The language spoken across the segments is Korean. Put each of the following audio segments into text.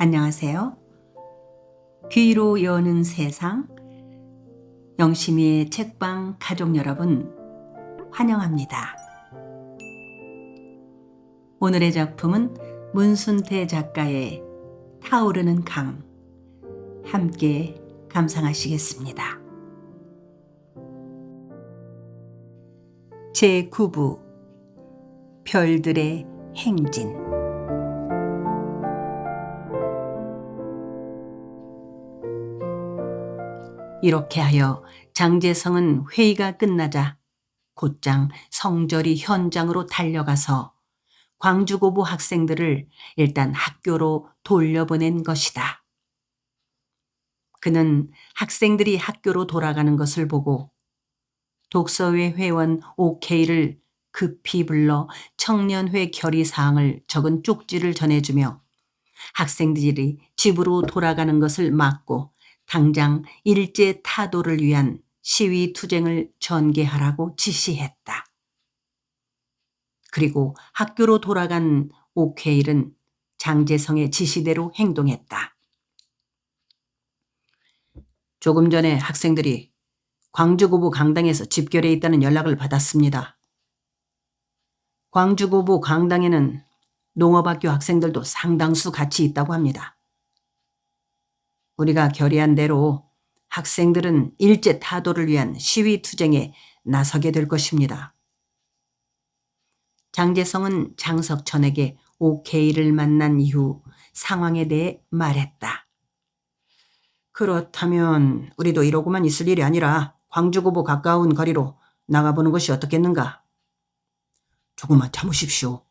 안녕하세요. 귀로 여는 세상, 영심이의 책방 가족 여러분, 환영합니다. 오늘의 작품은 문순태 작가의 타오르는 강, 함께 감상하시겠습니다. 제9부 별들의 행진. 이렇게 하여 장제성은 회의가 끝나자 곧장 성절이 현장으로 달려가서 광주고부 학생들을 일단 학교로 돌려보낸 것이다. 그는 학생들이 학교로 돌아가는 것을 보고 독서회 회원 OK를 급히 불러 청년회 결의사항을 적은 쪽지를 전해주며 학생들이 집으로 돌아가는 것을 막고 당장 일제 타도를 위한 시위 투쟁을 전개하라고 지시했다. 그리고 학교로 돌아간 OK는 장제성의 지시대로 행동했다. 조금 전에 학생들이 광주고부 강당에서 집결해 있다는 연락을 받았습니다. 광주고부 강당에는 농업학교 학생들도 상당수 같이 있다고 합니다. 우리가 결의한 대로 학생들은 일제 타도를 위한 시위 투쟁에 나서게 될 것입니다. 장제성은 장석천에게 OK를 만난 이후 상황에 대해 말했다. 그렇다면 우리도 이러고만 있을 일이 아니라 광주고부 가까운 거리로 나가보는 것이 어떻겠는가? 조금만 참으십시오.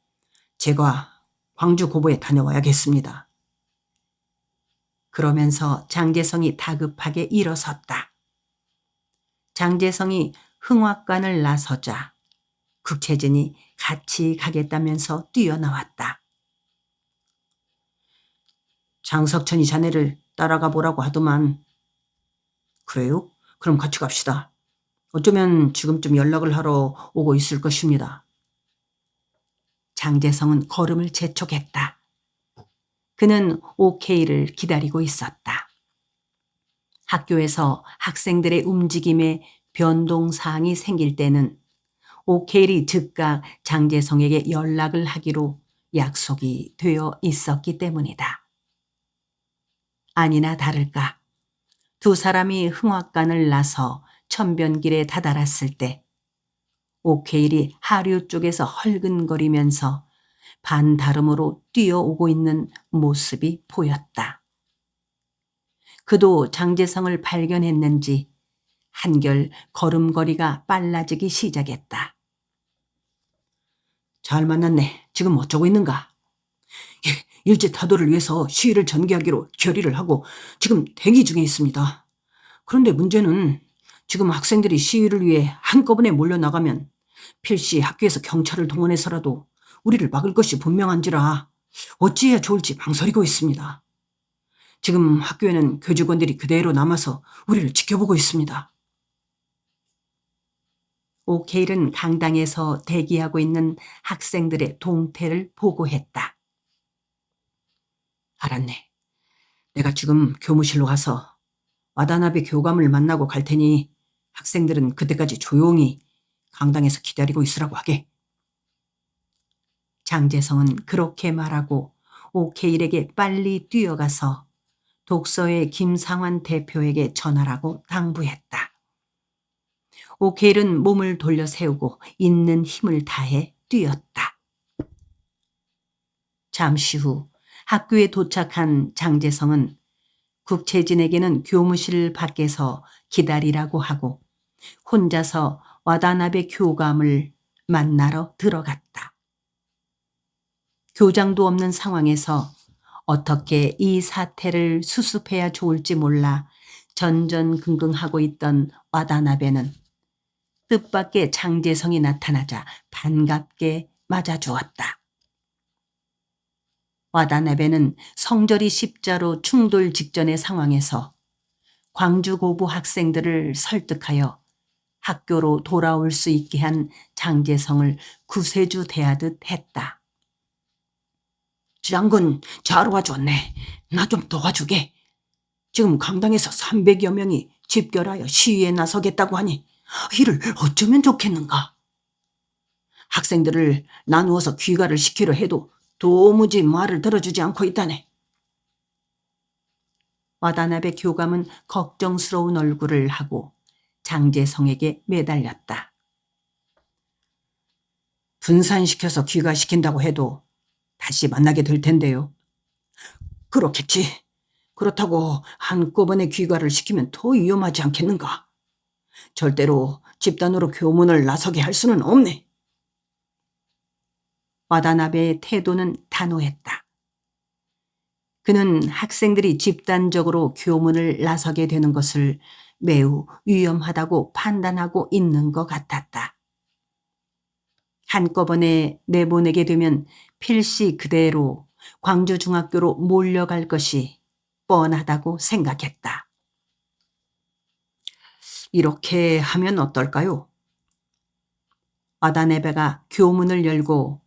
제가 광주고부에 다녀와야겠습니다. 그러면서 장제성이 다급하게 일어섰다. 장제성이 흥학관을 나서자 국채진이 같이 가겠다면서 뛰어나왔다. 장석천이 자네를 따라가 보라고 하더만. 그래요? 그럼 같이 갑시다. 어쩌면 지금쯤 연락을 하러 오고 있을 것입니다. 장제성은 걸음을 재촉했다. 그는 OK를 기다리고 있었다. 학교에서 학생들의 움직임에 변동사항이 생길 때는 OK이 즉각 장제성에게 연락을 하기로 약속이 되어 있었기 때문이다. 아니나 다를까 두 사람이 흥학관을 나서 천변길에 다다랐을 때 OK이 하류 쪽에서 헐근거리면서 반다름으로 뛰어오고 있는 모습이 보였다. 그도 장제성을 발견했는지 한결 걸음걸이가 빨라지기 시작했다. 잘 만났네. 지금 어쩌고 있는가? 일제 타도를 위해서 시위를 전개하기로 결의를 하고 지금 대기 중에 있습니다. 그런데 문제는 지금 학생들이 시위를 위해 한꺼번에 몰려나가면 필시 학교에서 경찰을 동원해서라도 우리를 막을 것이 분명한지라 어찌해야 좋을지 망설이고 있습니다. 지금 학교에는 교직원들이 그대로 남아서 우리를 지켜보고 있습니다. OK는 강당에서 대기하고 있는 학생들의 동태를 보고했다. 알았네. 내가 지금 교무실로 가서 와다나베 교감을 만나고 갈 테니 학생들은 그때까지 조용히 강당에서 기다리고 있으라고 하게. 장제성은 그렇게 말하고 OK에게 빨리 뛰어가서 독서의 김상환 대표에게 전하라고 당부했다. OK는 몸을 돌려 세우고 있는 힘을 다해 뛰었다. 잠시 후 학교에 도착한 장제성은 국채진에게는 교무실 밖에서 기다리라고 하고 혼자서 와다나베 교감을 만나러 들어갔다. 교장도 없는 상황에서 어떻게 이 사태를 수습해야 좋을지 몰라 전전긍긍하고 있던 와다나베는 뜻밖의 장제성이 나타나자 반갑게 맞아주었다. 와다나베는 성절이 십자로 충돌 직전의 상황에서 광주고부 학생들을 설득하여 학교로 돌아올 수 있게 한 장제성을 구세주 대하듯 했다. 장군 잘 와줬네. 나 좀 도와주게. 지금 강당에서 300여 명이 집결하여 시위에 나서겠다고 하니 이를 어쩌면 좋겠는가? 학생들을 나누어서 귀가를 시키려 해도 도무지 말을 들어주지 않고 있다네. 와다나베 교감은 걱정스러운 얼굴을 하고 장제성에게 매달렸다. 분산시켜서 귀가시킨다고 해도 다시 만나게 될 텐데요. 그렇겠지. 그렇다고 한꺼번에 귀가를 시키면 더 위험하지 않겠는가? 절대로 집단으로 교문을 나서게 할 수는 없네. 와다나베의 태도는 단호했다. 그는 학생들이 집단적으로 교문을 나서게 되는 것을 매우 위험하다고 판단하고 있는 것 같았다. 한꺼번에 내보내게 되면 필시 그대로 광주중학교로 몰려갈 것이 뻔하다고 생각했다. 이렇게 하면 어떨까요? 와다나베가 교문을 열고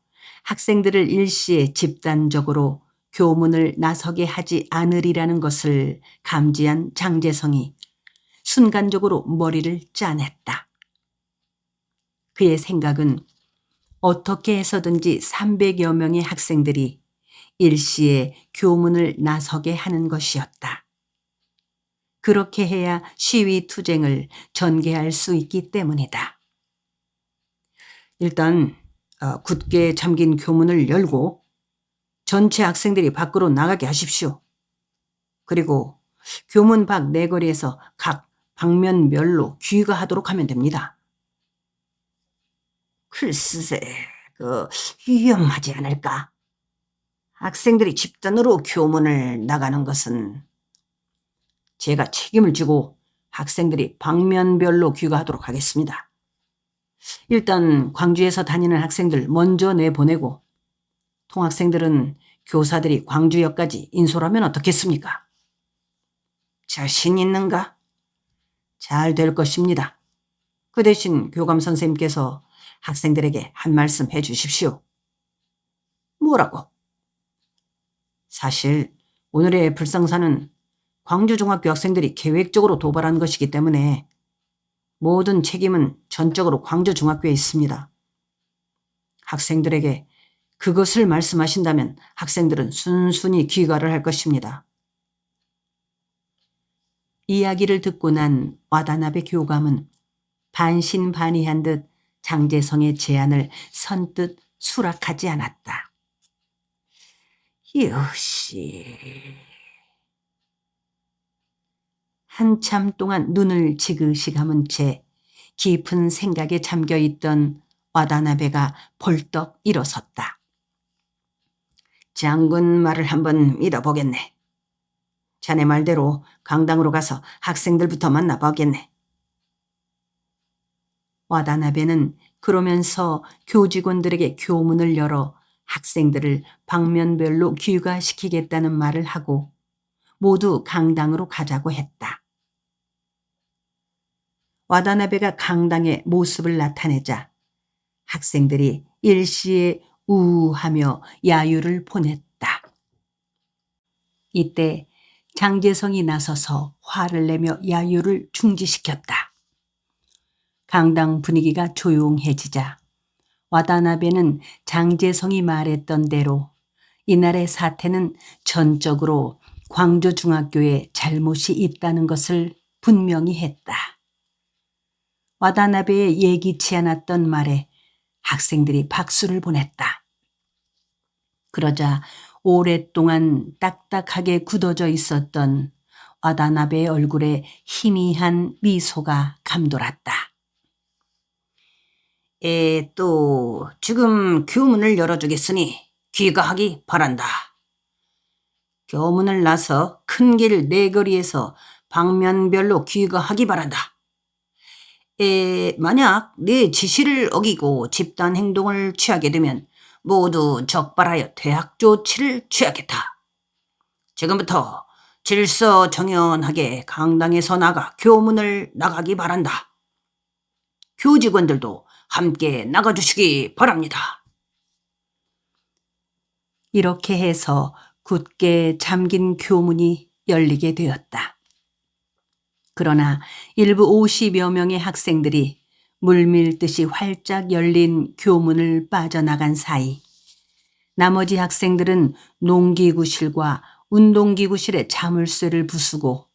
학생들을 일시에 집단적으로 교문을 나서게 하지 않으리라는 것을 감지한 장제성이 순간적으로 머리를 짜냈다. 그의 생각은 어떻게 해서든지 300여 명의 학생들이 일시에 교문을 나서게 하는 것이었다. 그렇게 해야 시위 투쟁을 전개할 수 있기 때문이다. 일단 굳게 잠긴 교문을 열고 전체 학생들이 밖으로 나가게 하십시오. 그리고 교문 밖 내거리에서 각 방면별로 귀가하도록 하면 됩니다. 글쎄, 위험하지 않을까? 학생들이 집단으로 교문을 나가는 것은 제가 책임을 지고 학생들이 방면별로 귀가하도록 하겠습니다. 일단 광주에서 다니는 학생들 먼저 내보내고 통학생들은 교사들이 광주역까지 인솔하면 어떻겠습니까? 자신 있는가? 잘 될 것입니다. 그 대신 교감 선생님께서 학생들에게 한 말씀 해 주십시오. 뭐라고? 사실 오늘의 불상사는 광주중학교 학생들이 계획적으로 도발한 것이기 때문에 모든 책임은 전적으로 광주중학교에 있습니다. 학생들에게 그것을 말씀하신다면 학생들은 순순히 귀가를 할 것입니다. 이야기를 듣고 난 와다나베 교감은 반신반의한 듯 장제성의 제안을 선뜻 수락하지 않았다. 역시. 한참 동안 눈을 지그시 감은 채 깊은 생각에 잠겨있던 와다나베가 벌떡 일어섰다. 장군 말을 한번 믿어보겠네. 자네 말대로 강당으로 가서 학생들부터 만나보겠네. 와다나베는 그러면서 교직원들에게 교문을 열어 학생들을 방면별로 귀가시키겠다는 말을 하고 모두 강당으로 가자고 했다. 와다나베가 강당에 모습을 나타내자 학생들이 일시에 우우하며 야유를 보냈다. 이때 장제성이 나서서 화를 내며 야유를 중지시켰다. 강당 분위기가 조용해지자 와다나베는 장제성이 말했던 대로 이날의 사태는 전적으로 광주중학교에 잘못이 있다는 것을 분명히 했다. 와다나베의 예기치 않았던 말에 학생들이 박수를 보냈다. 그러자 오랫동안 딱딱하게 굳어져 있었던 와다나베의 얼굴에 희미한 미소가 감돌았다. 또 지금 교문을 열어주겠으니 귀가하기 바란다. 교문을 나서 큰 길 내거리에서 방면별로 귀가하기 바란다. 만약 내 지시를 어기고 집단 행동을 취하게 되면 모두 적발하여 대학 조치를 취하겠다. 지금부터 질서정연하게 강당에서 나가 교문을 나가기 바란다. 교직원들도 함께 나가주시기 바랍니다. 이렇게 해서 굳게 잠긴 교문이 열리게 되었다. 그러나 일부 50여 명의 학생들이 물밀듯이 활짝 열린 교문을 빠져나간 사이 나머지 학생들은 농기구실과 운동기구실에 자물쇠를 부수고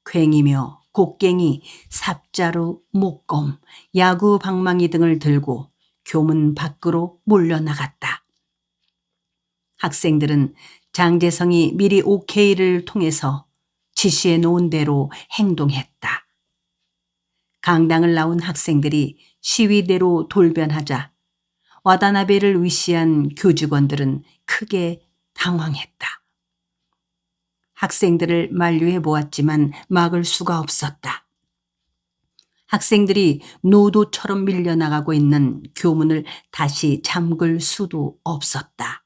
괭이며 곡괭이, 삽자루, 목검, 야구 방망이 등을 들고 교문 밖으로 몰려나갔다. 학생들은 장제성이 미리 오케이를 통해서 지시해 놓은 대로 행동했다. 강당을 나온 학생들이 시위대로 돌변하자 와다나베를 위시한 교직원들은 크게 당황했다. 학생들을 만류해 보았지만 막을 수가 없었다. 학생들이 노도처럼 밀려나가고 있는 교문을 다시 잠글 수도 없었다.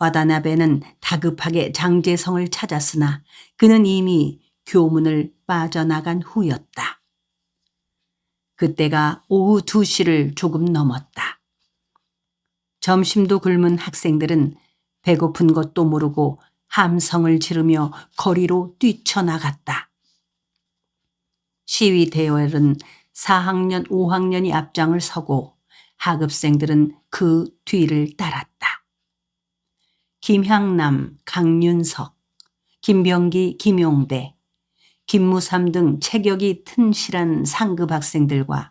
와다나베는 다급하게 장제성을 찾았으나 그는 이미 교문을 빠져나간 후였다. 그때가 오후 2시를 조금 넘었다. 점심도 굶은 학생들은 배고픈 것도 모르고 함성을 지르며 거리로 뛰쳐나갔다. 시위 대열은 4학년, 5학년이 앞장을 서고 하급생들은 그 뒤를 따랐다. 김향남, 강윤석, 김병기, 김용대, 김무삼 등 체격이 튼실한 상급 학생들과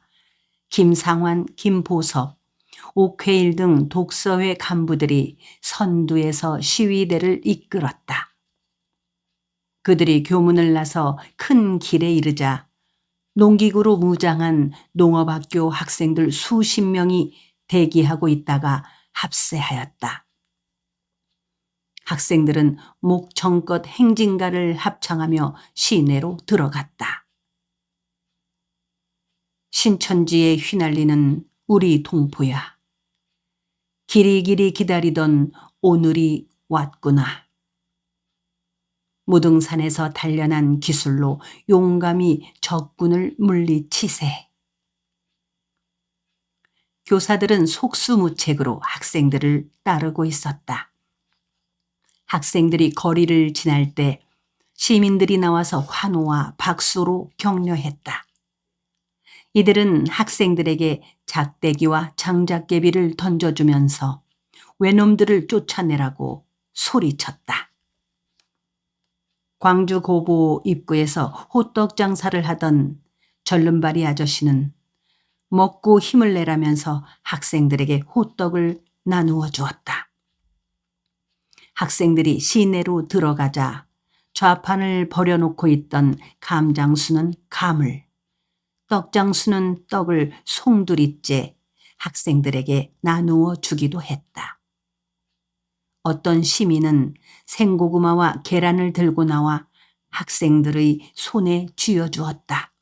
김상환, 김보섭, 옥회일 등 독서회 간부들이 선두에서 시위대를 이끌었다. 그들이 교문을 나서 큰 길에 이르자 농기구로 무장한 농업학교 학생들 수십 명이 대기하고 있다가 합세하였다. 학생들은 목청껏 행진가를 합창하며 시내로 들어갔다. 신천지에 휘날리는 우리 동포야. 길이길이 기다리던 오늘이 왔구나. 무등산에서 단련한 기술로 용감히 적군을 물리치세. 교사들은 속수무책으로 학생들을 따르고 있었다. 학생들이 거리를 지날 때 시민들이 나와서 환호와 박수로 격려했다. 이들은 학생들에게 작대기와 장작개비를 던져주면서 외놈들을 쫓아내라고 소리쳤다. 광주 고보 입구에서 호떡 장사를 하던 절름발이 아저씨는 먹고 힘을 내라면서 학생들에게 호떡을 나누어 주었다. 학생들이 시내로 들어가자 좌판을 버려놓고 있던 감장수는 감을, 떡장수는 떡을 송두리째 학생들에게 나누어 주기도 했다. 어떤 시민은 생고구마와 계란을 들고 나와 학생들의 손에 쥐어주었다.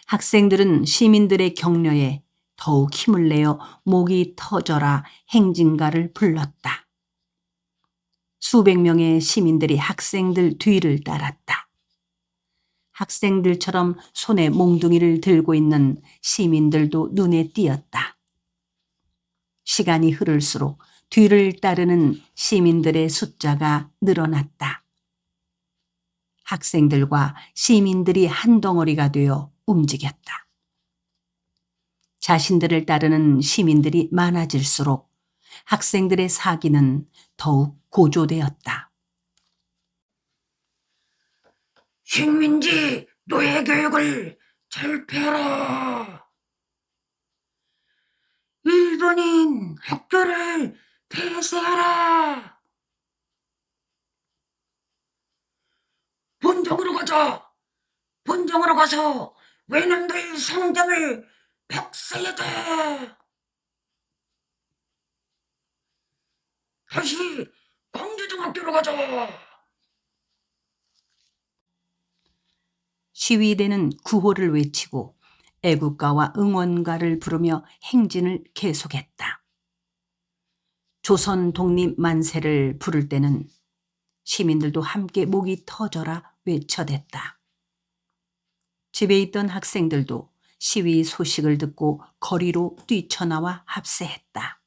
학생들은 시민들의 격려에 더욱 힘을 내어 목이 터져라 행진가를 불렀다. 수백 명의 시민들이 학생들 뒤를 따랐다. 학생들처럼 손에 몽둥이를 들고 있는 시민들도 눈에 띄었다. 시간이 흐를수록 뒤를 따르는 시민들의 숫자가 늘어났다. 학생들과 시민들이 한 덩어리가 되어 움직였다. 자신들을 따르는 시민들이 많아질수록 학생들의 사기는 더욱 고조되었다. 식민지 노예교육을 철폐하라. 일본인 학교를 폐쇄하라. 본정으로 가자. 본정으로 가서 외놈들 성장을 박살내야 돼. 다시 광주중학교로 가자. 시위대는 구호를 외치고 애국가와 응원가를 부르며 행진을 계속했다. 조선 독립 만세를 부를 때는 시민들도 함께 목이 터져라 외쳐댔다. 집에 있던 학생들도 시위 소식을 듣고 거리로 뛰쳐나와 합세했다.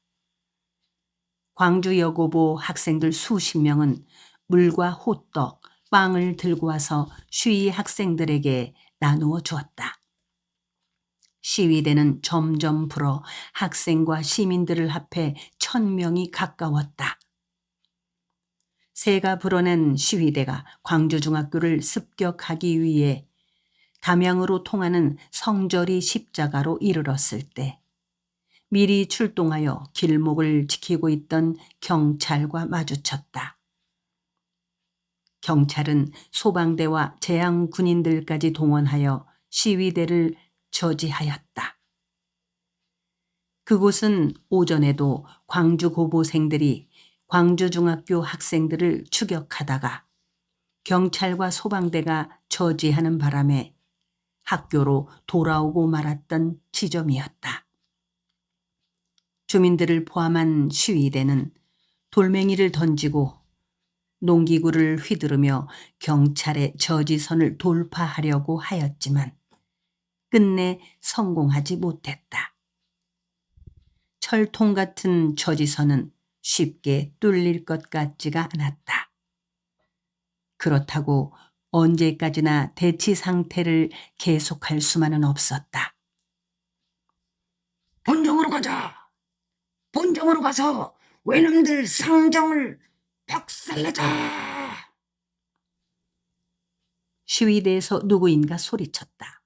광주 여고보 학생들 수십 명은 물과 호떡, 빵을 들고 와서 시위 학생들에게 나누어 주었다. 시위대는 점점 불어 학생과 시민들을 합해 1000명이 가까웠다. 새가 불어낸 시위대가 광주중학교를 습격하기 위해 담양으로 통하는 성절이 십자가로 이르렀을 때 미리 출동하여 길목을 지키고 있던 경찰과 마주쳤다. 경찰은 소방대와 재향 군인들까지 동원하여 시위대를 저지하였다. 그곳은 오전에도 광주 고보생들이 광주중학교 학생들을 추격하다가 경찰과 소방대가 저지하는 바람에 학교로 돌아오고 말았던 지점이었다. 주민들을 포함한 시위대는 돌멩이를 던지고 농기구를 휘두르며 경찰의 저지선을 돌파하려고 하였지만 끝내 성공하지 못했다. 철통 같은 저지선은 쉽게 뚫릴 것 같지가 않았다. 그렇다고 언제까지나 대치 상태를 계속할 수만은 없었다. 본정으로 가자. 본정으로 가서 외놈들 상점을 박살내자. 시위대에서 누구인가 소리쳤다.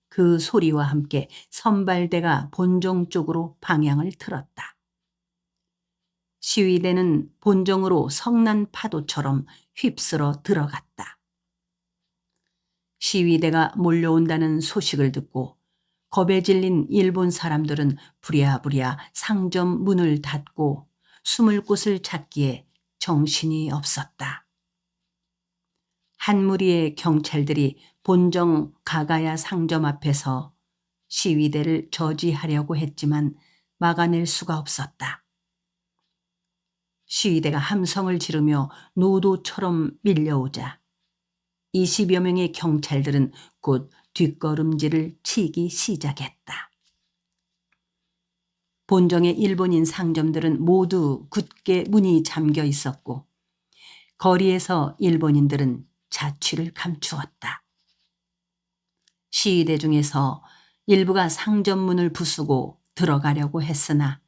그 소리와 함께 선발대가 본정 쪽으로 방향을 틀었다. 시위대는 본정으로 성난 파도처럼 휩쓸어 들어갔다. 시위대가 몰려온다는 소식을 듣고 겁에 질린 일본 사람들은 부랴부랴 상점 문을 닫고 숨을 곳을 찾기에 정신이 없었다. 한 무리의 경찰들이 본정 가가야 상점 앞에서 시위대를 저지하려고 했지만 막아낼 수가 없었다. 시위대가 함성을 지르며 노도처럼 밀려오자 20여 명의 경찰들은 곧 뒷걸음질을 치기 시작했다. 본정의 일본인 상점들은 모두 굳게 문이 잠겨 있었고 거리에서 일본인들은 자취를 감추었다. 시위대 중에서 일부가 상점 문을 부수고 들어가려고 했으나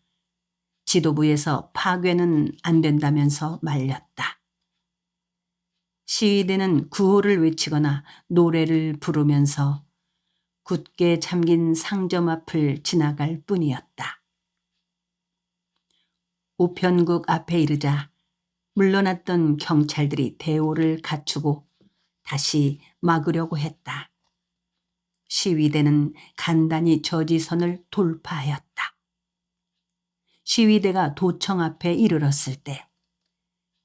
지도부에서 파괴는 안 된다면서 말렸다. 시위대는 구호를 외치거나 노래를 부르면서 굳게 잠긴 상점 앞을 지나갈 뿐이었다. 우편국 앞에 이르자 물러났던 경찰들이 대오를 갖추고 다시 막으려고 했다. 시위대는 간단히 저지선을 돌파하였다. 시위대가 도청 앞에 이르렀을 때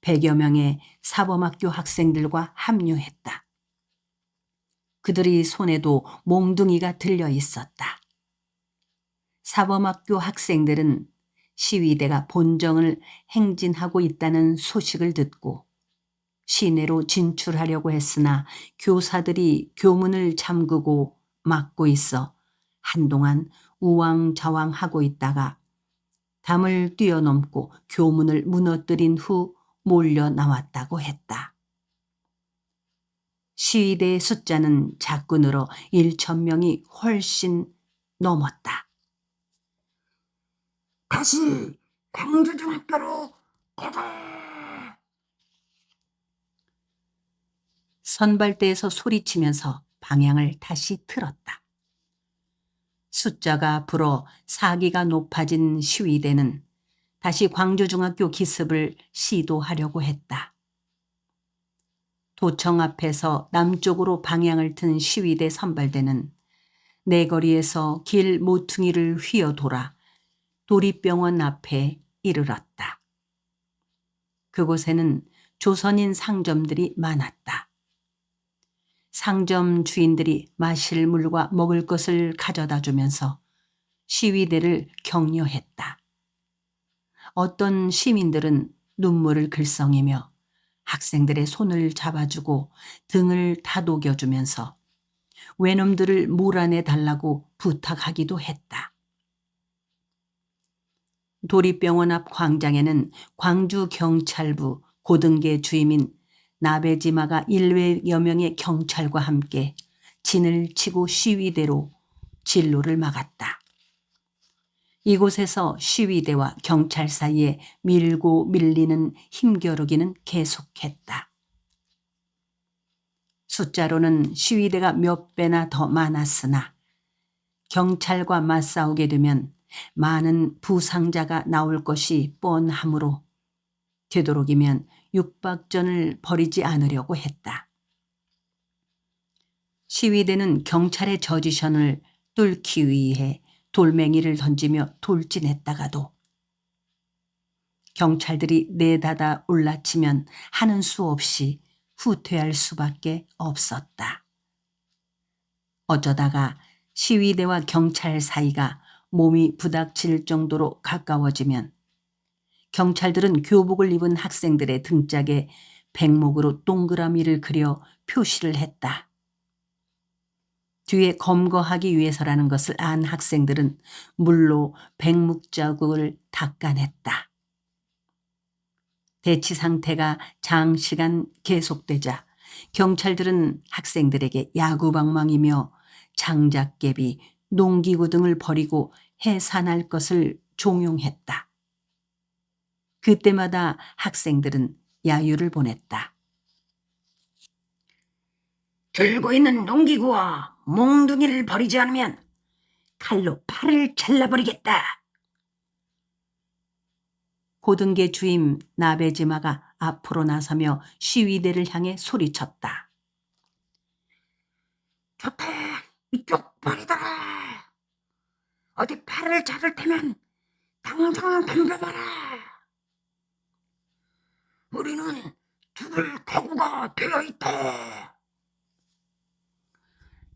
100여 명의 사범학교 학생들과 합류했다. 그들의 손에도 몽둥이가 들려 있었다. 사범학교 학생들은 시위대가 본정을 행진하고 있다는 소식을 듣고 시내로 진출하려고 했으나 교사들이 교문을 잠그고 막고 있어 한동안 우왕좌왕하고 있다가 담을 뛰어넘고 교문을 무너뜨린 후 몰려 나왔다고 했다. 시위대의 숫자는 자꾸 늘어 1000명이 훨씬 넘었다. 다시 광주중학교로 가자. 선발대에서 소리치면서 방향을 다시 틀었다. 숫자가 불어 사기가 높아진 시위대는 다시 광주중학교 기습을 시도하려고 했다. 도청 앞에서 남쪽으로 방향을 튼 시위대 선발대는 내거리에서 길 모퉁이를 휘어 돌아 도립병원 앞에 이르렀다. 그곳에는 조선인 상점들이 많았다. 상점 주인들이 마실 물과 먹을 것을 가져다 주면서 시위대를 격려했다. 어떤 시민들은 눈물을 글썽이며 학생들의 손을 잡아주고 등을 다독여주면서 외놈들을 몰아내 달라고 부탁하기도 했다. 도립병원 앞 광장에는 광주경찰부 고등계 주임인 나베지마가 일회여 명의 경찰과 함께 진을 치고 시위대로 진로를 막았다. 이곳에서 시위대와 경찰 사이에 밀고 밀리는 힘겨루기는 계속했다. 숫자로는 시위대가 몇 배나 더 많았으나 경찰과 맞싸우게 되면 많은 부상자가 나올 것이 뻔하므로 되도록이면 육박전을 벌이지 않으려고 했다. 시위대는 경찰의 저지션을 뚫기 위해 돌멩이를 던지며 돌진했다가도 경찰들이 내닫아 올라치면 하는 수 없이 후퇴할 수밖에 없었다. 어쩌다가 시위대와 경찰 사이가 몸이 부닥칠 정도로 가까워지면 경찰들은 교복을 입은 학생들의 등짝에 백목으로 동그라미를 그려 표시를 했다. 뒤에 검거하기 위해서라는 것을 안 학생들은 물로 백묵 자국을 닦아냈다. 대치 상태가 장시간 계속되자 경찰들은 학생들에게 야구방망이며 장작개비, 농기구 등을 버리고 해산할 것을 종용했다. 그때마다 학생들은 야유를 보냈다. 들고 있는 농기구와 몽둥이를 버리지 않으면 칼로 팔을 잘라버리겠다. 고등계 주임 나베지마가 앞으로 나서며 시위대를 향해 소리쳤다. 좋다, 이쪽 버리더라. 어디 팔을 잡을 테면 당장 덤벼봐라. 우리는 죽을 각오가 되어 있다.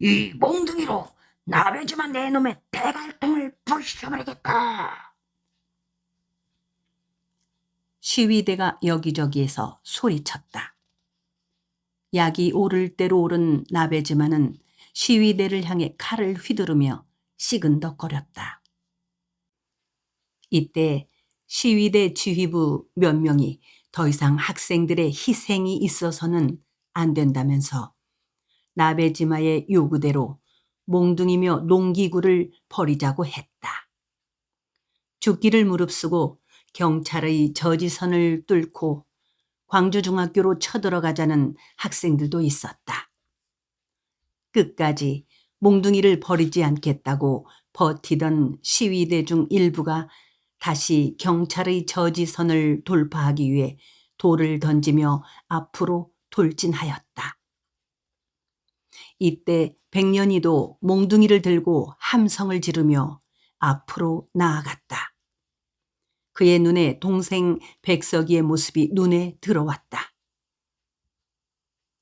이 몽둥이로 나베지마 내 놈의 대갈통을 부셔버리겠다. 시위대가 여기저기에서 소리쳤다. 약이 오를 대로 오른 나베지마는 시위대를 향해 칼을 휘두르며 시근덕거렸다. 이때 시위대 지휘부 몇 명이 더 이상 학생들의 희생이 있어서는 안 된다면서 나베지마의 요구대로 몽둥이며 농기구를 버리자고 했다. 죽기를 무릅쓰고 경찰의 저지선을 뚫고 광주중학교로 쳐들어가자는 학생들도 있었다. 끝까지 몽둥이를 버리지 않겠다고 버티던 시위대 중 일부가 다시 경찰의 저지선을 돌파하기 위해 돌을 던지며 앞으로 돌진하였다. 이때 백년이도 몽둥이를 들고 함성을 지르며 앞으로 나아갔다. 그의 눈에 동생 백석이의 모습이 눈에 들어왔다.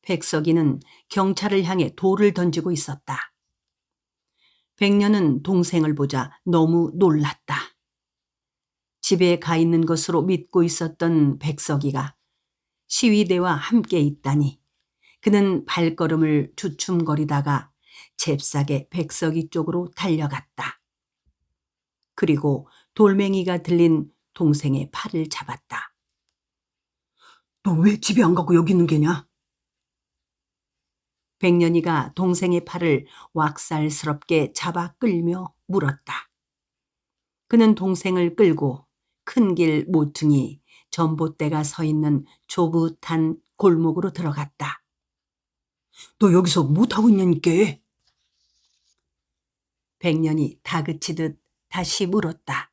백석이는 경찰을 향해 돌을 던지고 있었다. 백년은 동생을 보자 너무 놀랐다. 집에 가 있는 것으로 믿고 있었던 백석이가 시위대와 함께 있다니 그는 발걸음을 주춤거리다가 잽싸게 백석이 쪽으로 달려갔다. 그리고 돌멩이가 들린 동생의 팔을 잡았다. 너 왜 집에 안 가고 여기 있는 게냐? 백년이가 동생의 팔을 왁살스럽게 잡아 끌며 물었다. 그는 동생을 끌고 큰 길 모퉁이 전봇대가 서 있는 조붓한 골목으로 들어갔다. 너 여기서 못하고 있냐니까. 백년이 다그치듯 다시 물었다.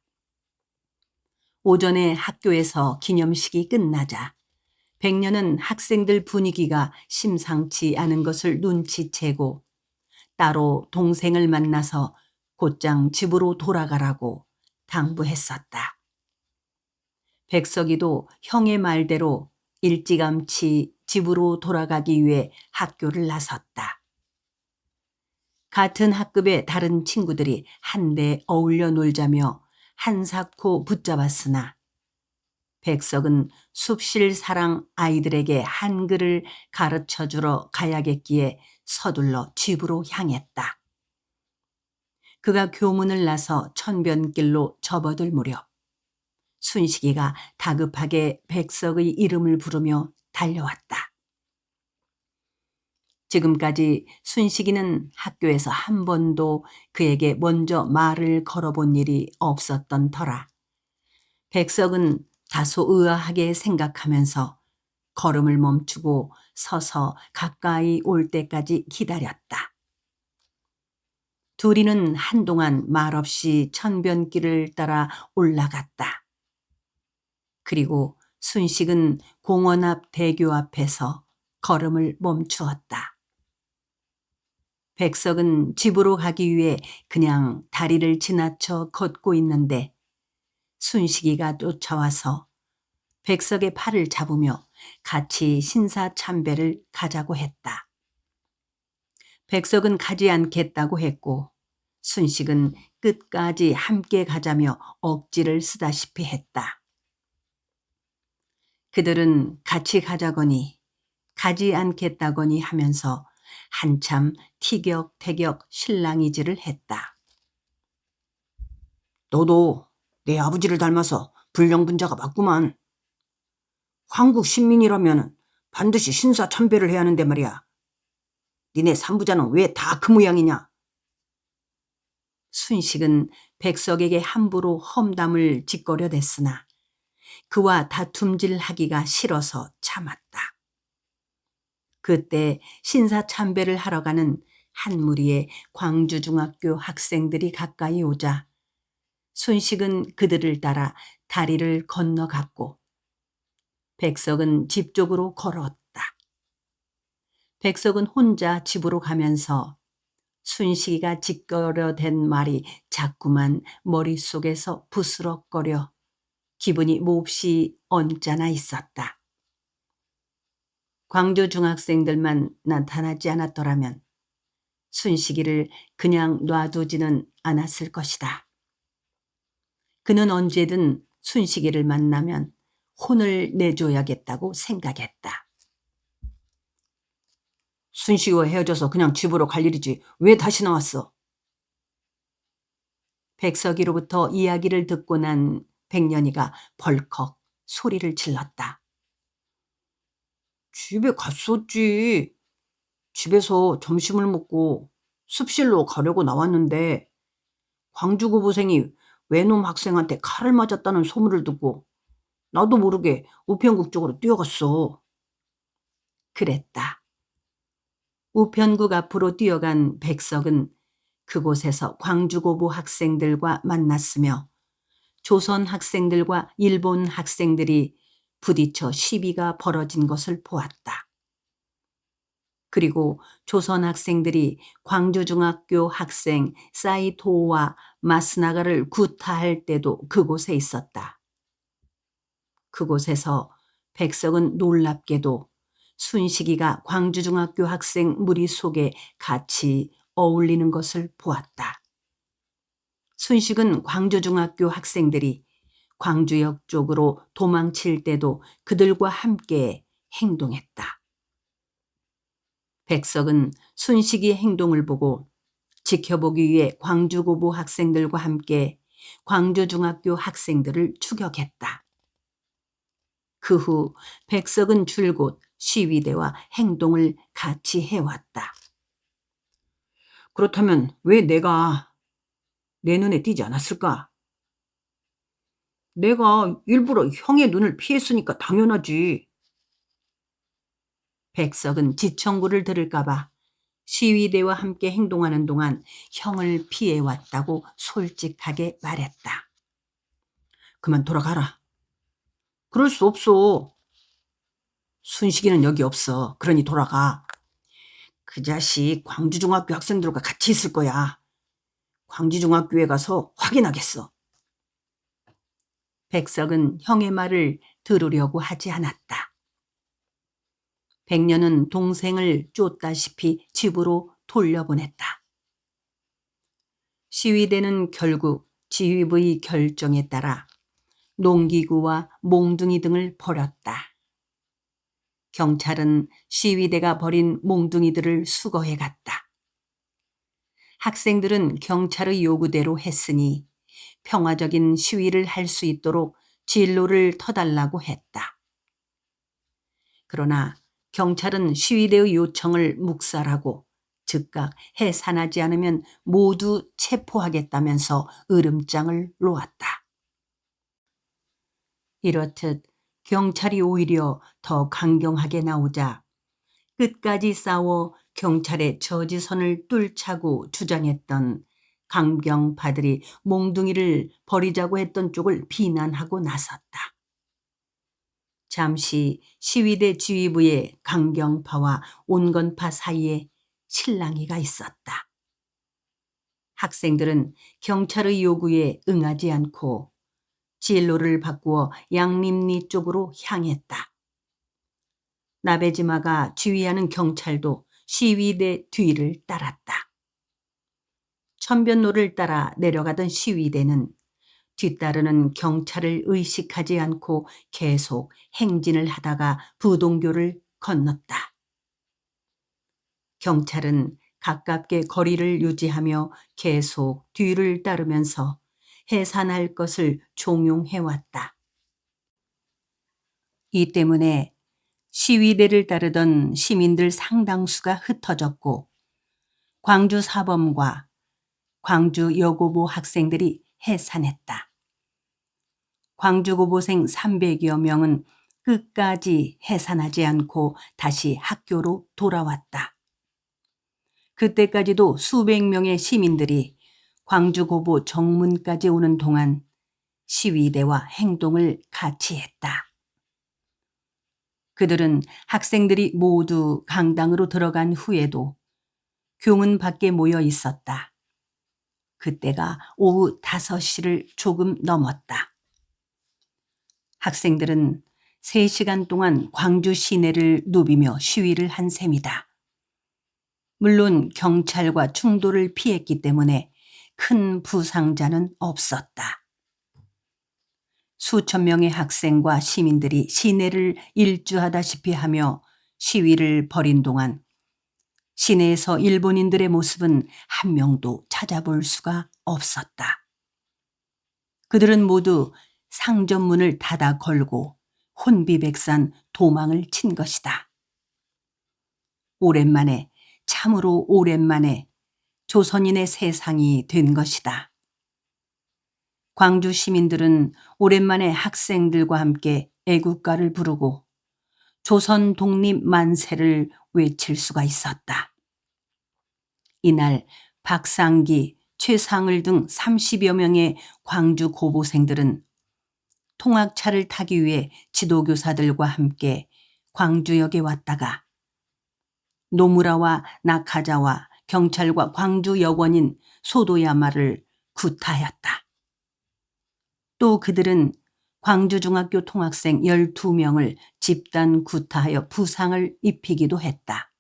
오전에 학교에서 기념식이 끝나자 백년은 학생들 분위기가 심상치 않은 것을 눈치채고 따로 동생을 만나서 곧장 집으로 돌아가라고 당부했었다. 백석이도 형의 말대로 일찌감치 집으로 돌아가기 위해 학교를 나섰다. 같은 학급의 다른 친구들이 한데 어울려 놀자며 한사코 붙잡았으나 백석은 숲실 사랑 아이들에게 한글을 가르쳐주러 가야겠기에 서둘러 집으로 향했다. 그가 교문을 나서 천변길로 접어들 무렵 순식이가 다급하게 백석의 이름을 부르며 달려왔다. 지금까지 순식이는 학교에서 한 번도 그에게 먼저 말을 걸어본 일이 없었던 터라 백석은 다소 의아하게 생각하면서 걸음을 멈추고 서서 가까이 올 때까지 기다렸다. 둘이는 한동안 말없이 천변길을 따라 올라갔다. 그리고 순식은 공원 앞 대교 앞에서 걸음을 멈추었다. 백석은 집으로 가기 위해 그냥 다리를 지나쳐 걷고 있는데 순식이가 쫓아와서 백석의 팔을 잡으며 같이 신사참배를 가자고 했다. 백석은 가지 않겠다고 했고 순식은 끝까지 함께 가자며 억지를 쓰다시피 했다. 그들은 같이 가자거니 가지 않겠다거니 하면서 한참 티격태격 실랑이질을 했다. 너도 내 아버지를 닮아서 불량분자가 맞구만. 한국 신민이라면 반드시 신사참배를 해야 하는데 말이야. 니네 삼부자는 왜 다 그 모양이냐? 순식은 백석에게 함부로 험담을 짓거려댔으나 그와 다툼질하기가 싫어서 참았다. 그때 신사참배를 하러 가는 한 무리의 광주중학교 학생들이 가까이 오자 순식은 그들을 따라 다리를 건너갔고 백석은 집 쪽으로 걸었다. 백석은 혼자 집으로 가면서 순식이가 짓거려댄 말이 자꾸만 머릿속에서 부스럭거려 기분이 몹시 언짢아 있었다. 광주 중학생들만 나타나지 않았더라면 순식이를 그냥 놔두지는 않았을 것이다. 그는 언제든 순식이를 만나면 혼을 내줘야겠다고 생각했다. 순식이와 헤어져서 그냥 집으로 갈 일이지 왜 다시 나왔어? 백석이로부터 이야기를 듣고 난 백년이가 벌컥 소리를 질렀다. 집에 갔었지. 집에서 점심을 먹고 습실로 가려고 나왔는데 광주 고고생이 외놈 학생한테 칼을 맞았다는 소문을 듣고 나도 모르게 우편국 쪽으로 뛰어갔어. 그랬다. 우편국 앞으로 뛰어간 백석은 그곳에서 광주고보 학생들과 만났으며 조선 학생들과 일본 학생들이 부딪혀 시비가 벌어진 것을 보았다. 그리고 조선 학생들이 광주중학교 학생 사이토우와 마스나가를 구타할 때도 그곳에 있었다. 그곳에서 백석은 놀랍게도 순식이가 광주중학교 학생 무리 속에 같이 어울리는 것을 보았다. 순식은 광주중학교 학생들이 광주역 쪽으로 도망칠 때도 그들과 함께 행동했다. 백석은 순식이의 행동을 보고 지켜보기 위해 광주고보 학생들과 함께 광주중학교 학생들을 추격했다. 그 후 백석은 줄곧 시위대와 행동을 같이 해왔다. 그렇다면 왜 내가 내 눈에 띄지 않았을까? 내가 일부러 형의 눈을 피했으니까 당연하지. 백석은 지청구를 들을까봐 시위대와 함께 행동하는 동안 형을 피해왔다고 솔직하게 말했다. 그만 돌아가라. 그럴 수 없어. 순식이는 여기 없어. 그러니 돌아가. 그 자식 광주중학교 학생들과 같이 있을 거야. 광주중학교에 가서 확인하겠어. 백석은 형의 말을 들으려고 하지 않았다. 백년은 동생을 쫓다시피 집으로 돌려보냈다. 시위대는 결국 지휘부의 결정에 따라 농기구와 몽둥이 등을 버렸다. 경찰은 시위대가 버린 몽둥이들을 수거해 갔다. 학생들은 경찰의 요구대로 했으니 평화적인 시위를 할 수 있도록 진로를 터달라고 했다. 그러나 경찰은 시위대의 요청을 묵살하고 즉각 해산하지 않으면 모두 체포하겠다면서 으름장을 놓았다. 이렇듯 경찰이 오히려 더 강경하게 나오자 끝까지 싸워 경찰의 저지선을 뚫자고 주장했던 강경파들이 몽둥이를 버리자고 했던 쪽을 비난하고 나섰다. 잠시 시위대 지휘부의 강경파와 온건파 사이에 실랑이가 있었다. 학생들은 경찰의 요구에 응하지 않고 진로를 바꾸어 양림리 쪽으로 향했다. 나베지마가 지휘하는 경찰도 시위대 뒤를 따랐다. 천변로를 따라 내려가던 시위대는 뒤따르는 경찰을 의식하지 않고 계속 행진을 하다가 부동교를 건넜다. 경찰은 가깝게 거리를 유지하며 계속 뒤를 따르면서 해산할 것을 종용해왔다. 이 때문에 시위대를 따르던 시민들 상당수가 흩어졌고 광주 사범과 광주 여고보 학생들이 해산했다. 광주 고보생 300여 명은 끝까지 해산하지 않고 다시 학교로 돌아왔다. 그때까지도 수백 명의 시민들이 광주 고보 정문까지 오는 동안 시위대와 행동을 같이 했다. 그들은 학생들이 모두 강당으로 들어간 후에도 교문 밖에 모여 있었다. 그때가 오후 5시를 조금 넘었다. 학생들은 3시간 동안 광주 시내를 누비며 시위를 한 셈이다. 물론 경찰과 충돌을 피했기 때문에 큰 부상자는 없었다. 수천 명의 학생과 시민들이 시내를 일주하다시피 하며 시위를 벌인 동안 시내에서 일본인들의 모습은 한 명도 찾아볼 수가 없었다. 그들은 모두 상점문을 닫아 걸고 혼비백산 도망을 친 것이다. 오랜만에, 참으로 오랜만에 조선인의 세상이 된 것이다. 광주 시민들은 오랜만에 학생들과 함께 애국가를 부르고 조선 독립 만세를 외칠 수가 있었다. 이날 박상기, 최상을 등 30여 명의 광주 고보생들은 통학차를 타기 위해 지도교사들과 함께 광주역에 왔다가 노무라와 낙하자와 경찰과 광주 여권인 소도야마를 구타하였다. 또 그들은 광주중학교 통학생 12명을 집단 구타하여 부상을 입히기도 했다.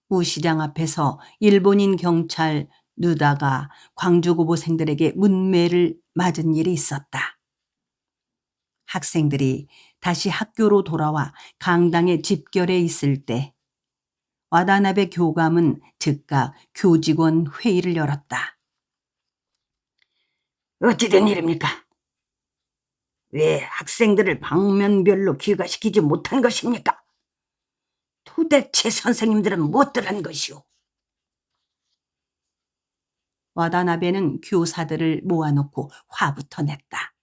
우시장 앞에서 일본인 경찰 누다가 광주 고보생들에게 문매를 맞은 일이 있었다. 학생들이 다시 학교로 돌아와 강당에 집결해 있을 때 와다나베 교감은 즉각 교직원 회의를 열었다. 어찌된 일입니까? 왜 학생들을 방면별로 귀가시키지 못한 것입니까? 도대체 선생님들은 무엇들 한 것이오? 와다나베는 교사들을 모아놓고 화부터 냈다.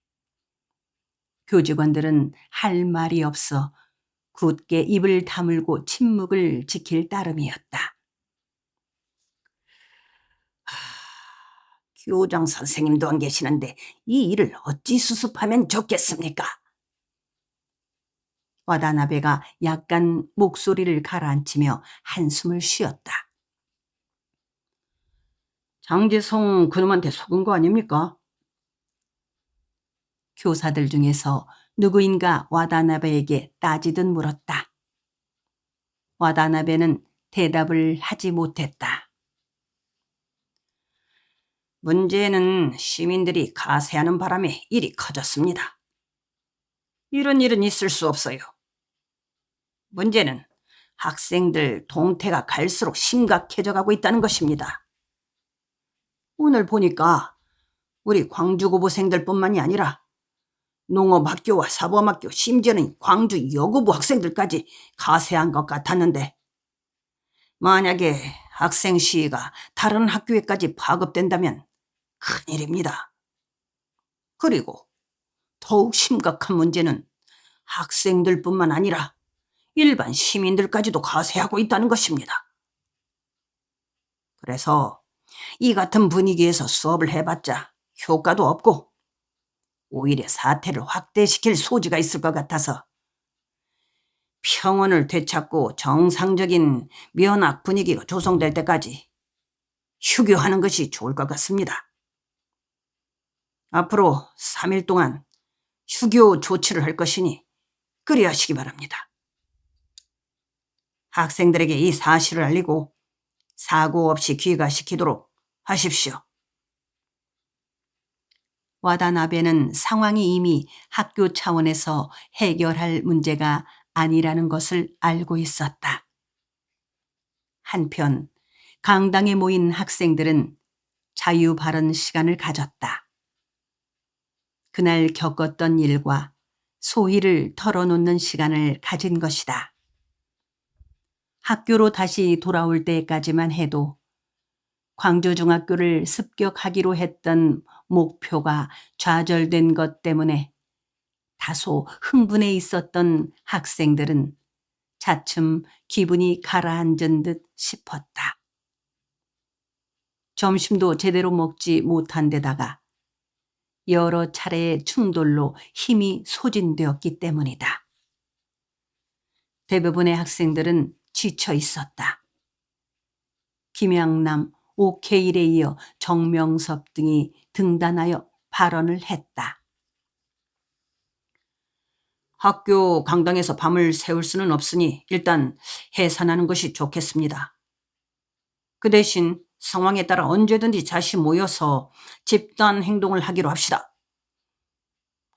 교직원들은 할 말이 없어 굳게 입을 다물고 침묵을 지킬 따름이었다. 교장 선생님도 안 계시는데 이 일을 어찌 수습하면 좋겠습니까? 와다나베가 약간 목소리를 가라앉히며 한숨을 쉬었다. 장지성 그놈한테 속은 거 아닙니까? 교사들 중에서 누구인가 와다나베에게 따지듯 물었다. 와다나베는 대답을 하지 못했다. 문제는 시민들이 가세하는 바람에 일이 커졌습니다. 이런 일은 있을 수 없어요. 문제는 학생들 동태가 갈수록 심각해져 가고 있다는 것입니다. 오늘 보니까 우리 광주고보생들뿐만이 아니라 농업학교와 사범학교, 심지어는 광주 여고부 학생들까지 가세한 것 같았는데, 만약에 학생 시위가 다른 학교에까지 파급된다면 큰일입니다. 그리고 더욱 심각한 문제는 학생들뿐만 아니라 일반 시민들까지도 가세하고 있다는 것입니다. 그래서 이 같은 분위기에서 수업을 해봤자 효과도 없고 오히려 사태를 확대시킬 소지가 있을 것 같아서 평온을 되찾고 정상적인 면학 분위기가 조성될 때까지 휴교하는 것이 좋을 것 같습니다. 앞으로 3일 동안 휴교 조치를 할 것이니 그리하시기 바랍니다. 학생들에게 이 사실을 알리고 사고 없이 귀가시키도록 하십시오. 와다나베는 상황이 이미 학교 차원에서 해결할 문제가 아니라는 것을 알고 있었다. 한편 강당에 모인 학생들은 자유 발언 시간을 가졌다. 그날 겪었던 일과 소희를 털어놓는 시간을 가진 것이다. 학교로 다시 돌아올 때까지만 해도 광주중학교를 습격하기로 했던 목표가 좌절된 것 때문에 다소 흥분해 있었던 학생들은 차츰 기분이 가라앉은 듯 싶었다. 점심도 제대로 먹지 못한 데다가 여러 차례의 충돌로 힘이 소진되었기 때문이다. 대부분의 학생들은 지쳐 있었다. 김양남, 오케일에 이어 정명섭 등이 등단하여 발언을 했다. 학교 강당에서 밤을 새울 수는 없으니 일단 해산하는 것이 좋겠습니다. 그 대신 상황에 따라 언제든지 다시 모여서 집단 행동을 하기로 합시다.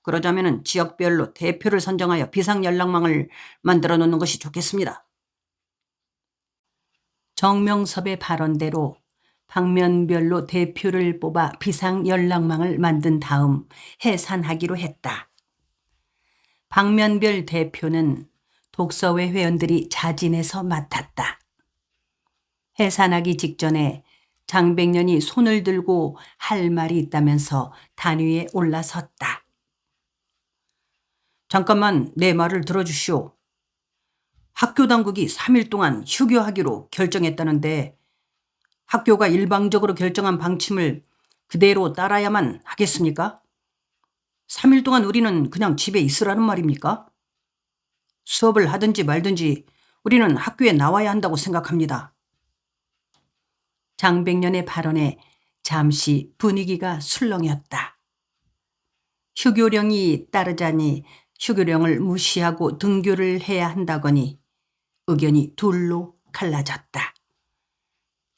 그러자면 지역별로 대표를 선정하여 비상연락망을 만들어 놓는 것이 좋겠습니다. 정명섭의 발언대로 방면별로 대표를 뽑아 비상연락망을 만든 다음 해산하기로 했다. 방면별 대표는 독서회 회원들이 자진해서 맡았다. 해산하기 직전에 장백년이 손을 들고 할 말이 있다면서 단위에 올라섰다. 잠깐만 내 말을 들어주시오. 학교 당국이 3일 동안 휴교하기로 결정했다는데 학교가 일방적으로 결정한 방침을 그대로 따라야만 하겠습니까? 3일 동안 우리는 그냥 집에 있으라는 말입니까? 수업을 하든지 말든지 우리는 학교에 나와야 한다고 생각합니다. 장백년의 발언에 잠시 분위기가 술렁였다. 휴교령이 따르자니 휴교령을 무시하고 등교를 해야 한다거니 의견이 둘로 갈라졌다.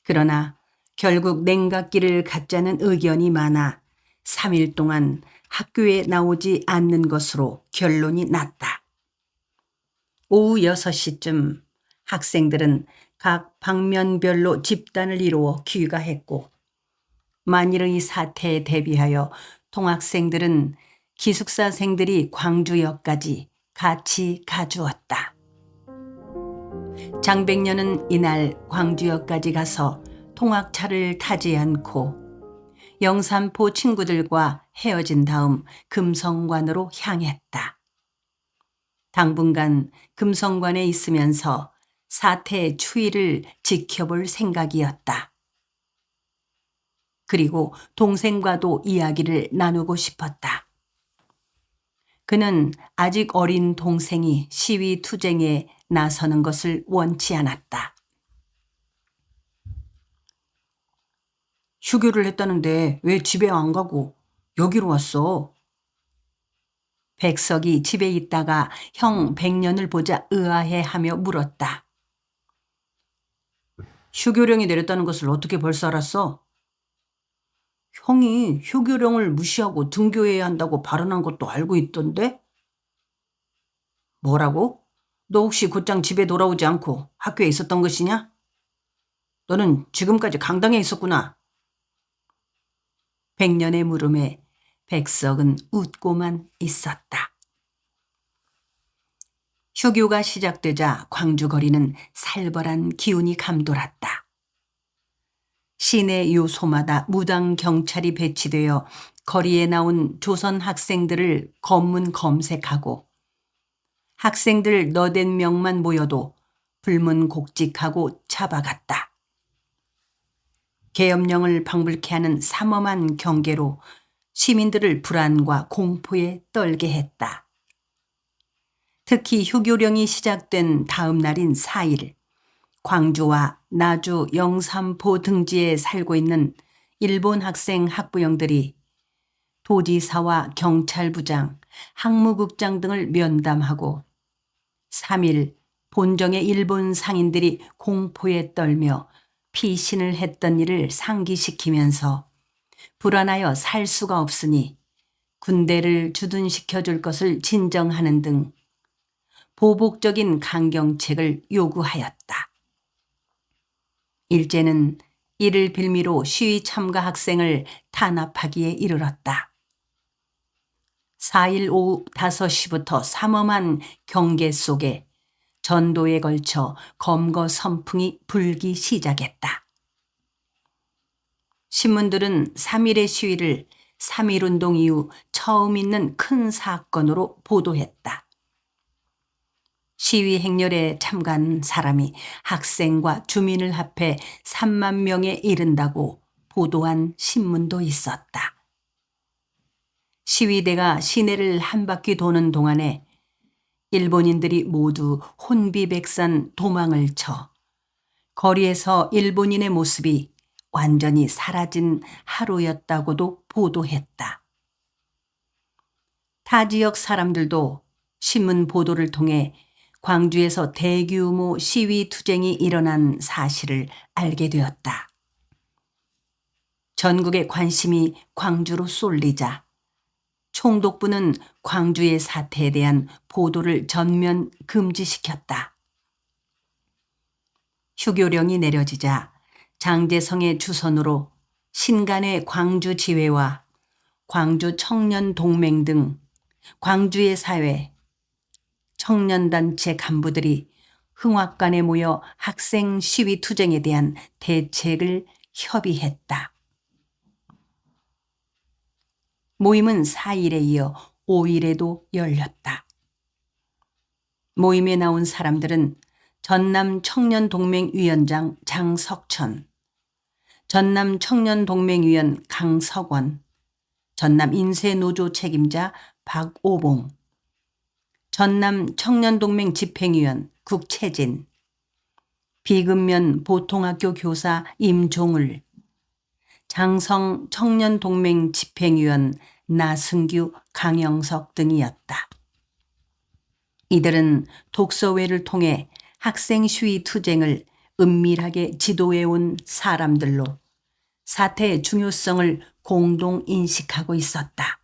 그러나 결국 냉각기를 갖자는 의견이 많아 3일 동안 학교에 나오지 않는 것으로 결론이 났다. 오후 6시쯤 학생들은 각 방면별로 집단을 이루어 귀가했고 만일의 사태에 대비하여 동학생들은 기숙사생들이 광주역까지 같이 가주었다. 장백년은 이날 광주역까지 가서 통학차를 타지 않고 영산포 친구들과 헤어진 다음 금성관으로 향했다. 당분간 금성관에 있으면서 사태의 추이를 지켜볼 생각이었다. 그리고 동생과도 이야기를 나누고 싶었다. 그는 아직 어린 동생이 시위 투쟁에 나서는 것을 원치 않았다. 휴교를 했다는데 왜 집에 안 가고 여기로 왔어? 백석이 집에 있다가 형 백년을 보자 의아해하며 물었다. 휴교령이 내렸다는 것을 어떻게 벌써 알았어? 형이 휴교령을 무시하고 등교해야 한다고 발언한 것도 알고 있던데? 뭐라고? 너 혹시 곧장 집에 돌아오지 않고 학교에 있었던 것이냐? 너는 지금까지 강당에 있었구나. 백년의 물음에 백석은 웃고만 있었다. 휴교가 시작되자 광주 거리는 살벌한 기운이 감돌았다. 시내 요소마다 무당 경찰이 배치되어 거리에 나온 조선 학생들을 검문 검색하고 학생들 너댓 명만 모여도 불문곡직하고 잡아갔다. 계엄령을 방불케 하는 삼엄한 경계로 시민들을 불안과 공포에 떨게 했다. 특히 휴교령이 시작된 다음 날인 4일, 광주와 나주 영산포 등지에 살고 있는 일본 학생 학부형들이 도지사와 경찰부장, 항무국장 등을 면담하고 3일 본정의 일본 상인들이 공포에 떨며 피신을 했던 일을 상기시키면서 불안하여 살 수가 없으니 군대를 주둔시켜 줄 것을 진정하는 등 보복적인 강경책을 요구하였다. 일제는 이를 빌미로 시위 참가 학생을 탄압하기에 이르렀다. 4일 오후 5시부터 삼엄한 경계 속에 전도에 걸쳐 검거 선풍이 불기 시작했다. 신문들은 3일의 시위를 3.1운동 이후 처음 있는 큰 사건으로 보도했다. 시위 행렬에 참가한 사람이 학생과 주민을 합해 3만 명에 이른다고 보도한 신문도 있었다. 시위대가 시내를 한 바퀴 도는 동안에 일본인들이 모두 혼비백산 도망을 쳐 거리에서 일본인의 모습이 완전히 사라진 하루였다고도 보도했다. 타 지역 사람들도 신문 보도를 통해 광주에서 대규모 시위 투쟁이 일어난 사실을 알게 되었다. 전국의 관심이 광주로 쏠리자 총독부는 광주의 사태에 대한 보도를 전면 금지시켰다. 휴교령이 내려지자 장제성의 주선으로 신간의 광주지회와 광주청년동맹 등 광주의 사회, 청년단체 간부들이 흥학관에 모여 학생 시위 투쟁에 대한 대책을 협의했다. 모임은 4일에 이어 5일에도 열렸다. 모임에 나온 사람들은 전남 청년동맹 위원장 장석천, 전남 청년동맹위원 강석원, 전남 인쇄노조 책임자 박오봉, 전남 청년동맹 집행위원 국채진, 비근면 보통학교 교사 임종을, 장성 청년동맹 집행위원 나승규, 강영석 등이었다. 이들은 독서회를 통해 학생 시위 투쟁을 은밀하게 지도해온 사람들로 사태의 중요성을 공동 인식하고 있었다.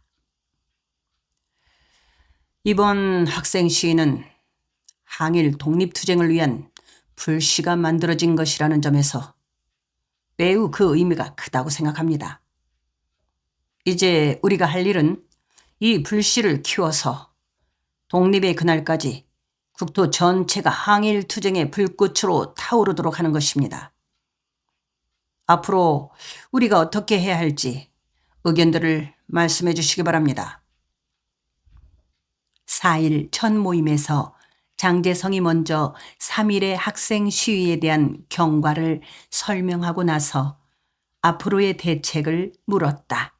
이번 학생 시위는 항일 독립투쟁을 위한 불씨가 만들어진 것이라는 점에서 매우 그 의미가 크다고 생각합니다. 이제 우리가 할 일은 이 불씨를 키워서 독립의 그날까지 국토 전체가 항일 투쟁의 불꽃으로 타오르도록 하는 것입니다. 앞으로 우리가 어떻게 해야 할지 의견들을 말씀해 주시기 바랍니다. 4일 첫 모임에서 장제성이 먼저 3일의 학생 시위에 대한 경과를 설명하고 나서 앞으로의 대책을 물었다.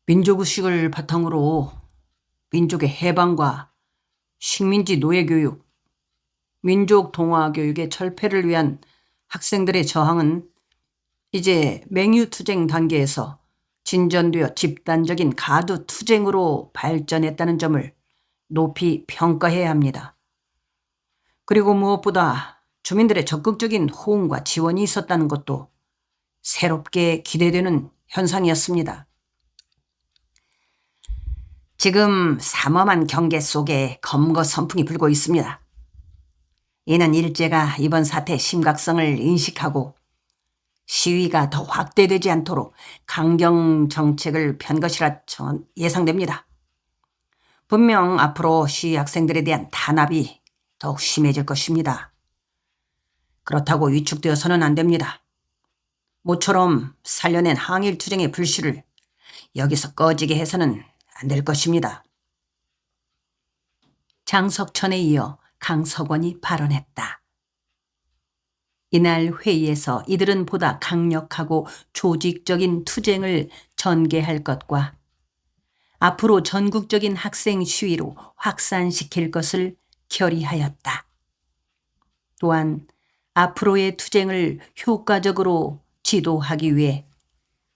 민족의식을 바탕으로 민족의 해방과 식민지 노예교육, 민족 동화 교육의 철폐를 위한 학생들의 저항은 이제 맹유투쟁 단계에서 진전되어 집단적인 가두투쟁으로 발전했다는 점을 높이 평가해야 합니다. 그리고 무엇보다 주민들의 적극적인 호응과 지원이 있었다는 것도 새롭게 기대되는 현상이었습니다. 지금 삼엄한 경계 속에 검거 선풍이 불고 있습니다. 이는 일제가 이번 사태의 심각성을 인식하고 시위가 더 확대되지 않도록 강경 정책을 편 것이라 예상됩니다. 분명 앞으로 시위 학생들에 대한 탄압이 더욱 심해질 것입니다. 그렇다고 위축되어서는 안 됩니다. 모처럼 살려낸 항일투쟁의 불씨를 여기서 꺼지게 해서는 안 될 것입니다. 장석천에 이어 강석원이 발언했다. 이날 회의에서 이들은 보다 강력하고 조직적인 투쟁을 전개할 것과 앞으로 전국적인 학생 시위로 확산시킬 것을 결의하였다. 또한 앞으로의 투쟁을 효과적으로 지도하기 위해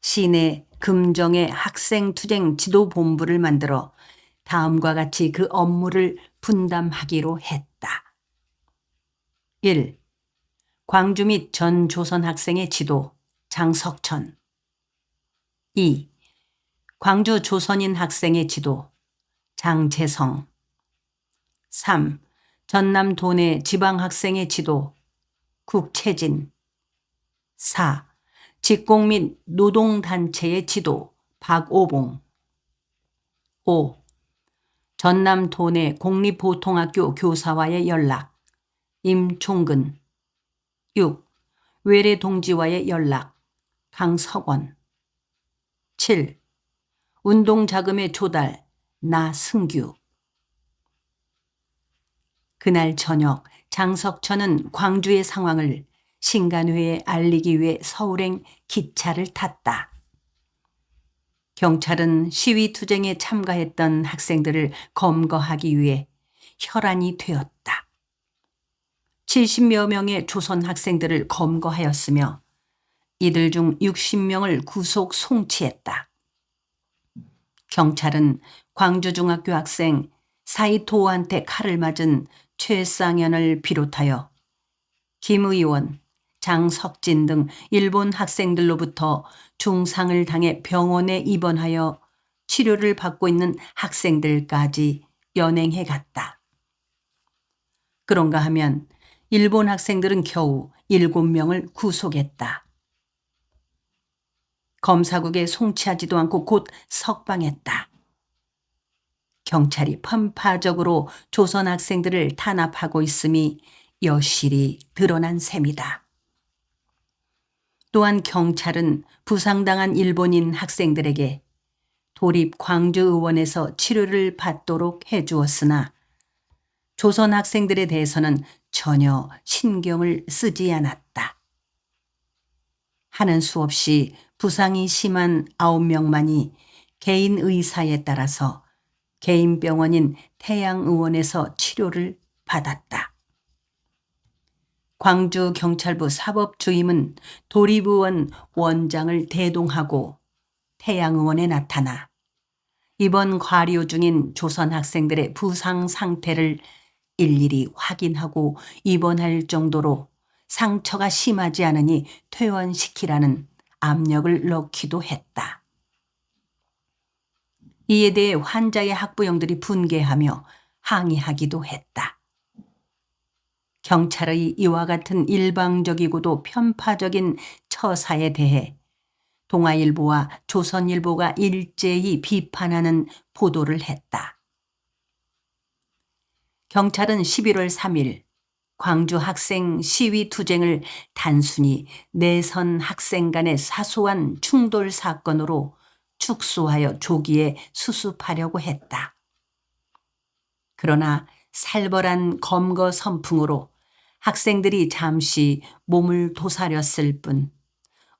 시내 금정의 학생투쟁 지도본부를 만들어 다음과 같이 그 업무를 분담하기로 했다. 1. 광주 및 전 조선 학생의 지도 장석천. 2. 광주 조선인 학생의 지도 장재성. 3. 전남 도내 지방 학생의 지도 국채진. 4. 직공 및 노동단체의 지도 박오봉. 5. 전남 도내 공립보통학교 교사와의 연락 임종근. 6. 외래 동지와의 연락 강석원. 7. 운동자금의 조달 나승규. 그날 저녁 장석천은 광주의 상황을 신간회에 알리기 위해 서울행 기차를 탔다. 경찰은 시위투쟁에 참가했던 학생들을 검거하기 위해 혈안이 되었다. 70여 명의 조선 학생들을 검거하였으며 이들 중 60명을 구속 송치했다. 경찰은 광주중학교 학생 사이토우한테 칼을 맞은 최쌍현을 비롯하여 김 의원, 장석진 등 일본 학생들로부터 중상을 당해 병원에 입원하여 치료를 받고 있는 학생들까지 연행해 갔다. 그런가 하면 일본 학생들은 겨우 7명을 구속했다. 검사국에 송치하지도 않고 곧 석방했다. 경찰이 편파적으로 조선 학생들을 탄압하고 있음이 여실히 드러난 셈이다. 또한 경찰은 부상당한 일본인 학생들에게 도립 광주의원에서 치료를 받도록 해주었으나 조선 학생들에 대해서는 전혀 신경을 쓰지 않았다. 하는 수 없이 부상이 심한 9명만이 개인 의사에 따라서 개인 병원인 태양의원에서 치료를 받았다. 광주경찰부 사법주임은 도립의원 원장을 대동하고 태양의원에 나타나 이번 과료 중인 조선 학생들의 부상 상태를 일일이 확인하고 입원할 정도로 상처가 심하지 않으니 퇴원시키라는 압력을 넣기도 했다. 이에 대해 환자의 학부형들이 분개하며 항의하기도 했다. 경찰의 이와 같은 일방적이고도 편파적인 처사에 대해 동아일보와 조선일보가 일제히 비판하는 보도를 했다. 경찰은 11월 3일 광주 학생 시위 투쟁을 단순히 내선 학생 간의 사소한 충돌 사건으로 축소하여 조기에 수습하려고 했다. 그러나 살벌한 검거 선풍으로 학생들이 잠시 몸을 도사렸을 뿐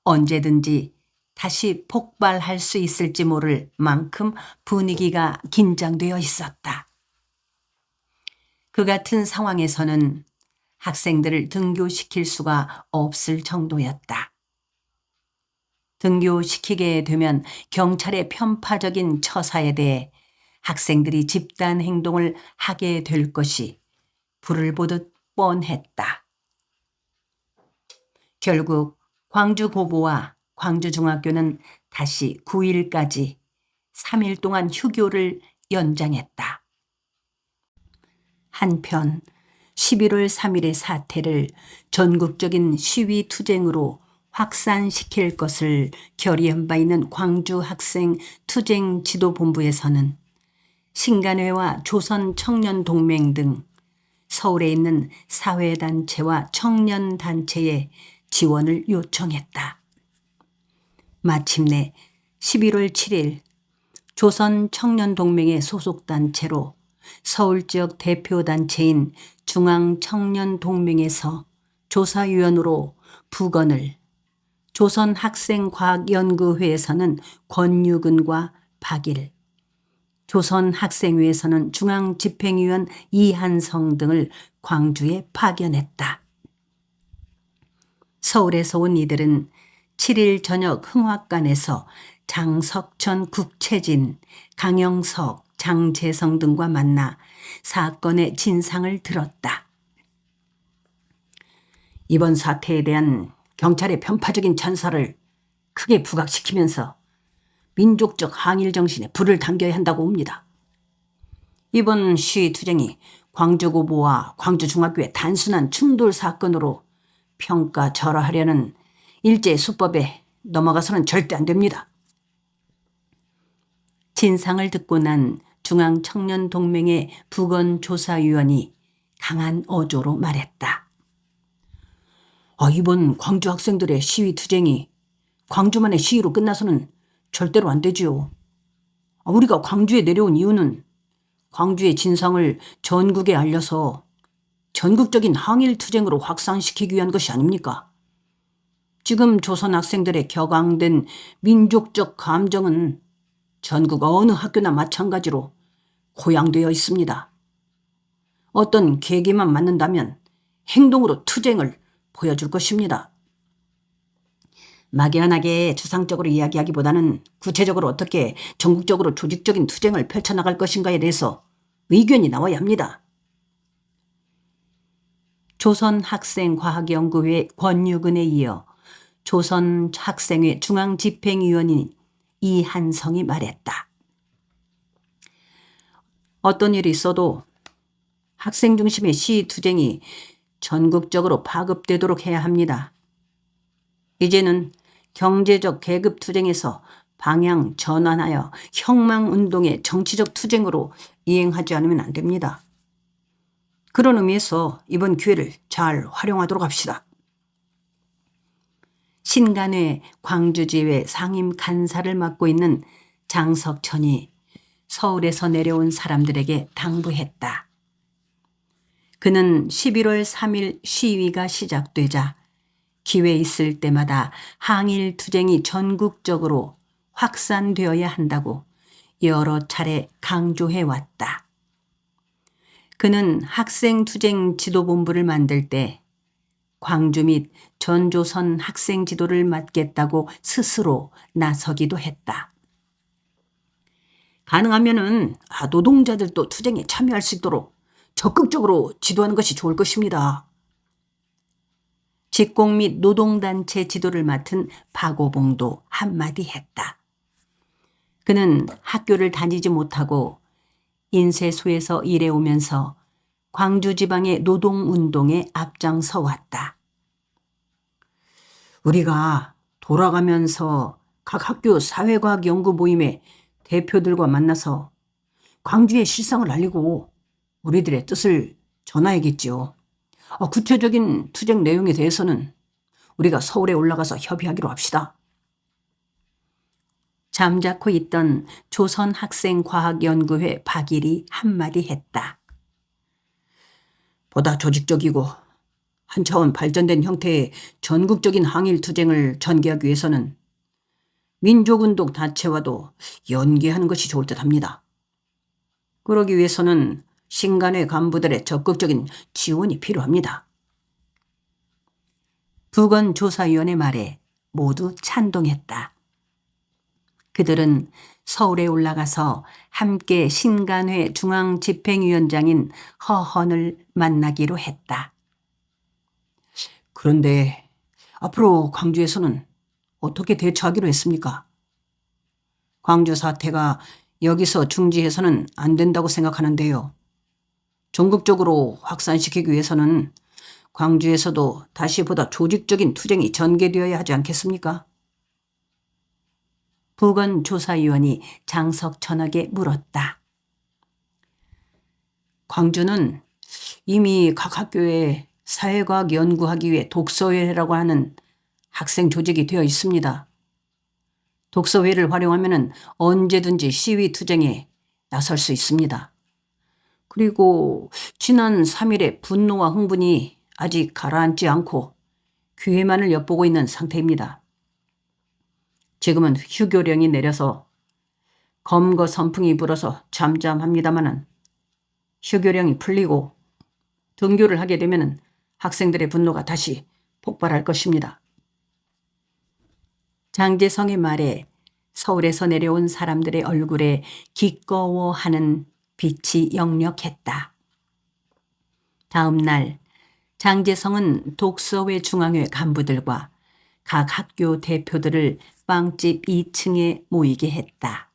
언제든지 다시 폭발할 수 있을지 모를 만큼 분위기가 긴장되어 있었다. 그 같은 상황에서는 학생들을 등교시킬 수가 없을 정도였다. 등교시키게 되면 경찰의 편파적인 처사에 대해 학생들이 집단 행동을 하게 될 것이 불을 보듯 뻔했다. 결국 광주고보와 광주중학교는 다시 9일까지 3일 동안 휴교를 연장했다. 한편 11월 3일의 사태를 전국적인 시위 투쟁으로 확산시킬 것을 결의한 바 있는 광주 학생 투쟁 지도본부에서는 신간회와 조선청년동맹 등 서울에 있는 사회단체와 청년단체에 지원을 요청했다. 마침내 11월 7일 조선청년동맹의 소속단체로 서울 지역 대표단체인 중앙청년동맹에서 조사위원으로 부건을, 조선학생과학연구회에서는 권유근과 박일, 조선학생회에서는 중앙집행위원 이한성 등을 광주에 파견했다. 서울에서 온 이들은 7일 저녁 흥학관에서 장석천 국채진, 강영석, 장재성 등과 만나 사건의 진상을 들었다. 이번 사태에 대한 경찰의 편파적인 찬사를 크게 부각시키면서 민족적 항일 정신에 불을 당겨야 한다고 봅니다. 이번 시위투쟁이 광주고보와 광주중학교의 단순한 충돌 사건으로 평가절하하려는 일제 수법에 넘어가서는 절대 안 됩니다. 진상을 듣고 난 중앙청년동맹의 부건조사위원이 강한 어조로 말했다. 이번 광주 학생들의 시위투쟁이 광주만의 시위로 끝나서는 절대로 안 되지요. 우리가 광주에 내려온 이유는 광주의 진상을 전국에 알려서 전국적인 항일투쟁으로 확산시키기 위한 것이 아닙니까? 지금 조선 학생들의 격앙된 민족적 감정은 전국 어느 학교나 마찬가지로 고양되어 있습니다. 어떤 계기만 맞는다면 행동으로 투쟁을 보여줄 것입니다. 막연하게 추상적으로 이야기하기보다는 구체적으로 어떻게 전국적으로 조직적인 투쟁을 펼쳐나갈 것인가에 대해서 의견이 나와야 합니다. 조선학생과학연구회 권유근에 이어 조선학생회 중앙집행위원인 이한성이 말했다. 어떤 일이 있어도 학생 중심의 시위투쟁이 전국적으로 파급되도록 해야 합니다. 이제는 경제적 계급투쟁에서 방향 전환하여 혁명운동의 정치적 투쟁으로 이행하지 않으면 안 됩니다. 그런 의미에서 이번 기회를 잘 활용하도록 합시다. 신간회 광주지회 상임 간사를 맡고 있는 장석천이 서울에서 내려온 사람들에게 당부했다. 그는 11월 3일 시위가 시작되자 기회 있을 때마다 항일 투쟁이 전국적으로 확산되어야 한다고 여러 차례 강조해 왔다. 그는 학생투쟁 지도본부를 만들 때 광주 및 전조선 학생 지도를 맡겠다고 스스로 나서기도 했다. 가능하면은 노동자들도 투쟁에 참여할 수 있도록 적극적으로 지도하는 것이 좋을 것입니다. 직공 및 노동단체 지도를 맡은 박오봉도 한마디 했다. 그는 학교를 다니지 못하고 인쇄소에서 일해오면서 광주 지방의 노동운동에 앞장서 왔다. 우리가 돌아가면서 각 학교 사회과학 연구 모임의 대표들과 만나서 광주의 실상을 알리고 우리들의 뜻을 전해야겠지요. 구체적인 투쟁 내용에 대해서는 우리가 서울에 올라가서 협의하기로 합시다. 잠자코 있던 조선학생과학연구회 박일이 한마디 했다. 보다 조직적이고 한 차원 발전된 형태의 전국적인 항일투쟁을 전개하기 위해서는 민족운동 단체와도 연계하는 것이 좋을 듯합니다. 그러기 위해서는 신간회 간부들의 적극적인 지원이 필요합니다. 부건조사위원의 말에 모두 찬동했다. 그들은 서울에 올라가서 함께 신간회 중앙집행위원장인 허헌을 만나기로 했다. 그런데 앞으로 광주에서는 어떻게 대처하기로 했습니까? 광주 사태가 여기서 중지해서는 안 된다고 생각하는데요. 전국적으로 확산시키기 위해서는 광주에서도 다시 보다 조직적인 투쟁이 전개되어야 하지 않겠습니까? 보건조사위원이 장석천에게 물었다. 광주는 이미 각 학교에 사회과학 연구하기 위해 독서회라고 하는 학생 조직이 되어 있습니다. 독서회를 활용하면 언제든지 시위 투쟁에 나설 수 있습니다. 그리고 지난 3일의 분노와 흥분이 아직 가라앉지 않고 기회만을 엿보고 있는 상태입니다. 지금은 휴교령이 내려서 검거 선풍이 불어서 잠잠합니다마는 휴교령이 풀리고 등교를 하게 되면 학생들의 분노가 다시 폭발할 것입니다. 장제성의 말에 서울에서 내려온 사람들의 얼굴에 기꺼워하는 빛이 역력했다. 다음 날 장제성은 독서회 중앙회 간부들과 각 학교 대표들을 빵집 2층에 모이게 했다.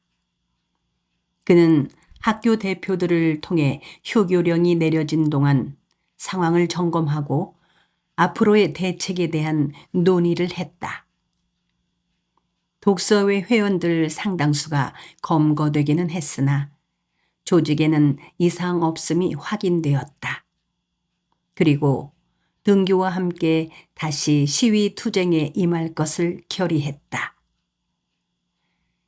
그는 학교 대표들을 통해 휴교령이 내려진 동안 상황을 점검하고 앞으로의 대책에 대한 논의를 했다. 독서회 회원들 상당수가 검거되기는 했으나 조직에는 이상 없음이 확인되었다. 그리고 등교와 함께 다시 시위 투쟁에 임할 것을 결의했다.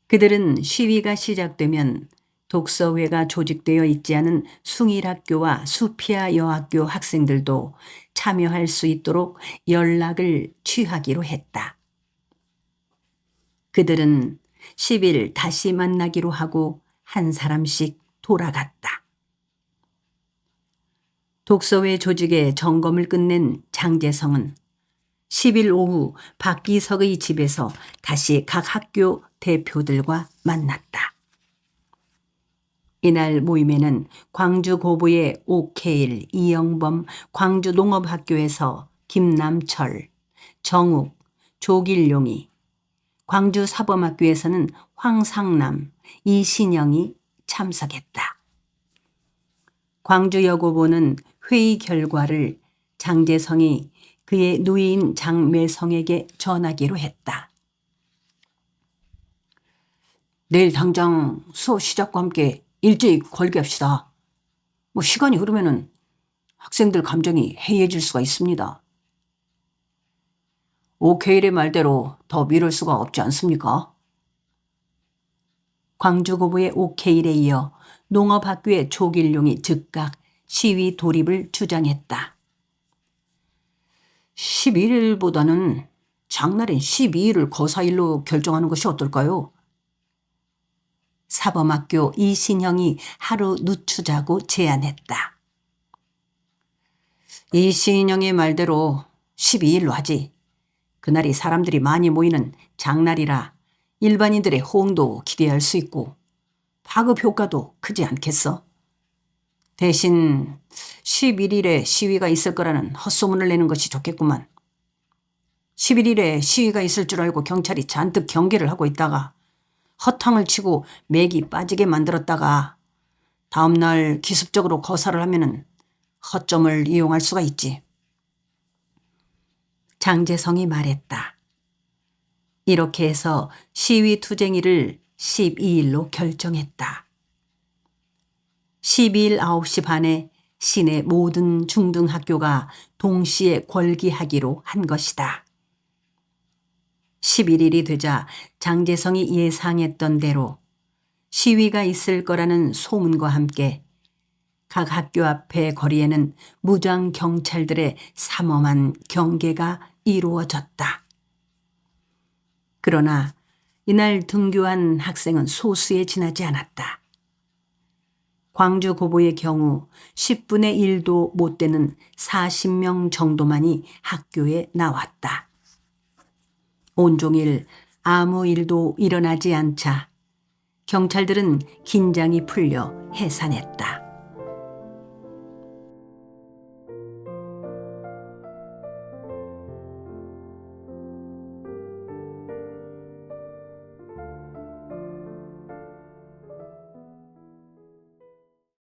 그들은 시위가 시작되면 독서회가 조직되어 있지 않은 숭일학교와 수피아 여학교 학생들도 참여할 수 있도록 연락을 취하기로 했다. 그들은 10일 다시 만나기로 하고 한 사람씩 돌아갔다. 독서회 조직의 점검을 끝낸 장제성은 10일 오후 박기석의 집에서 다시 각 학교 대표들과 만났다. 이날 모임에는 광주고부의 오케일, 이영범, 광주농업학교에서 김남철, 정욱, 조길용이, 광주사범학교에서는 황상남, 이신영이 참석했다. 광주여고부는 회의 결과를 장제성이 그의 누이인 장매성에게 전하기로 했다. 내일 당장 수업 시작과 함께 일제히 걸게합시다. 시간이 흐르면 학생들 감정이 해이해질 수가 있습니다. 오케일의 말대로 더 미룰 수가 없지 않습니까? 광주고부의 오케일에 이어 농업학교의 조길용이 즉각 시위 돌입을 주장했다. 11일보다는 장날인 12일을 거사일로 결정하는 것이 어떨까요? 사범학교 이신영이 하루 늦추자고 제안했다. 이신영의 말대로 12일로 하지. 그날이 사람들이 많이 모이는 장날이라 일반인들의 호응도 기대할 수 있고 파급 효과도 크지 않겠어? 대신 11일에 시위가 있을 거라는 헛소문을 내는 것이 좋겠구만. 11일에 시위가 있을 줄 알고 경찰이 잔뜩 경계를 하고 있다가 허탕을 치고 맥이 빠지게 만들었다가 다음 날 기습적으로 거사를 하면은 허점을 이용할 수가 있지. 장제성이 말했다. 이렇게 해서 시위 투쟁일을 12일로 결정했다. 12일 9시 반에 시내 모든 중등학교가 동시에 궐기하기로 한 것이다. 11일이 되자 장제성이 예상했던 대로 시위가 있을 거라는 소문과 함께 각 학교 앞의 거리에는 무장 경찰들의 삼엄한 경계가 이루어졌다. 그러나 이날 등교한 학생은 소수에 지나지 않았다. 광주고보의 경우 10분의 1도 못 되는 40명 정도만이 학교에 나왔다. 온종일 아무 일도 일어나지 않자 경찰들은 긴장이 풀려 해산했다.